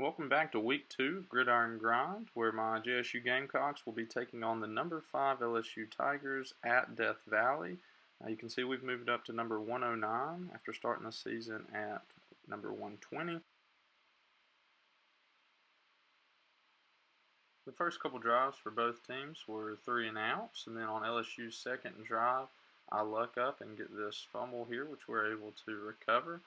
Welcome back to week 2 of Gridiron Grind, where my JSU Gamecocks will be taking on the number 5 LSU Tigers at Death Valley. You can see we've moved up to number 109 after starting the season at number 120. The first couple drives for both teams were 3 and outs, and then on LSU's second drive, I luck up and get this fumble here, which we're able to recover.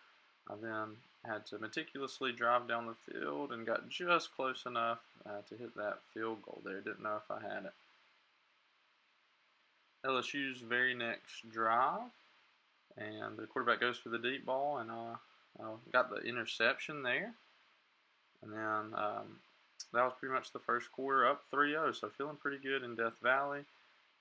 I then had to meticulously drive down the field and got just close enough to hit that field goal there. Didn't know if I had it. LSU's very next drive, and the quarterback goes for the deep ball, and got the interception there. And then that was pretty much the first quarter, up 3-0, so feeling pretty good in Death Valley.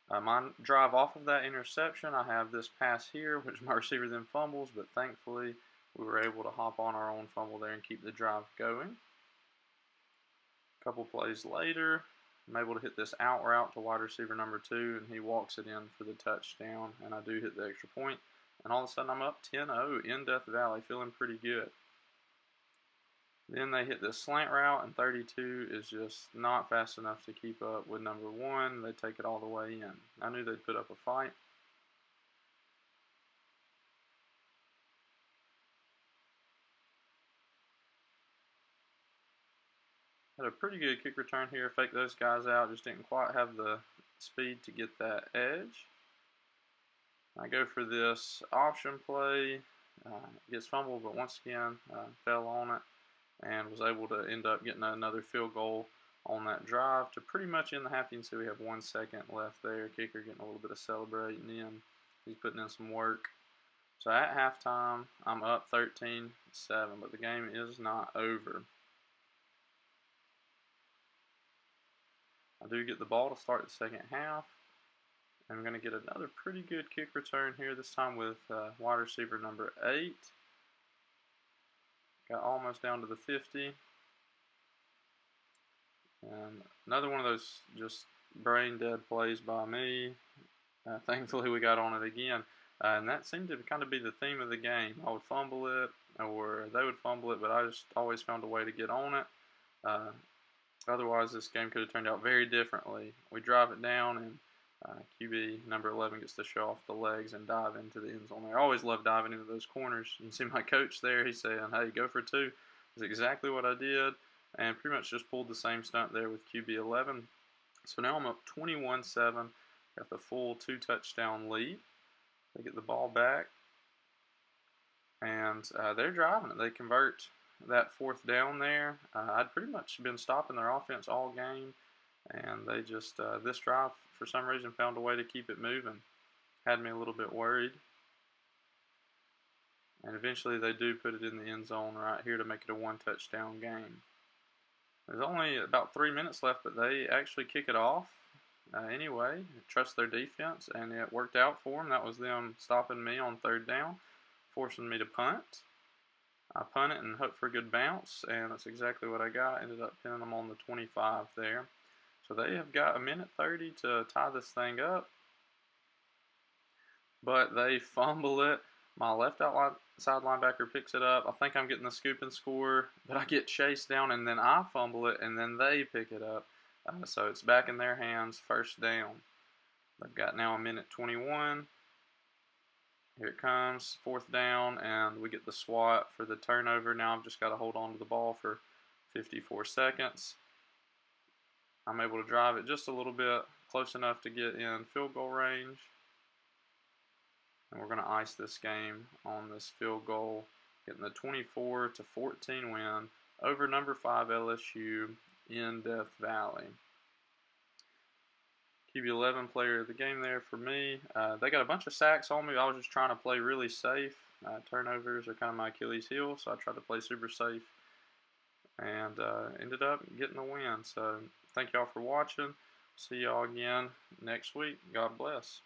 My drive off of that interception, I have this pass here, which my receiver then fumbles, but thankfully we were able to hop on our own fumble there and keep the drive going. A couple plays later, I'm able to hit this out route to wide receiver number 2, and he walks it in for the touchdown, and I do hit the extra point. And all of a sudden, I'm up 10-0 in Death Valley, feeling pretty good. Then they hit this slant route, and 32 is just not fast enough to keep up with number 1. They take it all the way in. I knew they'd put up a fight. Had a pretty good kick return here, faked those guys out, just didn't quite have the speed to get that edge. I go for this option play, gets fumbled, but once again fell on it and was able to end up getting another field goal on that drive to pretty much end the half. You can see we have 1 second left there. Kicker getting a little bit of celebrating in. He's putting in some work. So at halftime, I'm up 13-7, but the game is not over. I do get the ball to start the second half. I'm going to get another pretty good kick return here, this time with wide receiver number 8. Got almost down to the 50. And another one of those just brain dead plays by me. Thankfully we got on it again. And that seemed to kind of be the theme of the game. I would fumble it, or they would fumble it, but I just always found a way to get on it. Otherwise, this game could have turned out very differently. We drive it down, and QB number 11 gets to show off the legs and dive into the end zone there. I always love diving into those corners. You can see my coach there. He's saying, hey, go for 2. That's exactly what I did, and pretty much just pulled the same stunt there with QB 11. So now I'm up 21-7. Got the full 2-touchdown lead. They get the ball back, and they're driving it. They convert that 4th down there. I'd pretty much been stopping their offense all game, and they just, this drive, for some reason, found a way to keep it moving. Had me a little bit worried. And eventually they do put it in the end zone right here to make it a 1-touchdown game. There's only about 3 minutes left, but they actually kick it off anyway. Trust their defense, and it worked out for them. That was them stopping me on 3rd down, forcing me to punt. I punt it and hope for a good bounce, and that's exactly what I got. Ended up pinning them on the 25 there. So they have got 1:30 to tie this thing up, but they fumble it. My left outside linebacker picks it up. I think I'm getting the scoop and score, but I get chased down, and then I fumble it, and then they pick it up. So it's back in their hands, 1st down. They've got now 1:21. Here it comes, 4th down, and we get the swat for the turnover. Now I've just got to hold on to the ball for 54 seconds. I'm able to drive it just a little bit, close enough to get in field goal range. And we're going to ice this game on this field goal, getting the 24-14 win over number 5 LSU in Death Valley. QB 11 player of the game there for me. They got a bunch of sacks on me. I was just trying to play really safe. Turnovers are kind of my Achilles heel, so I tried to play super safe and ended up getting the win. So thank y'all for watching. See y'all again next week. God bless.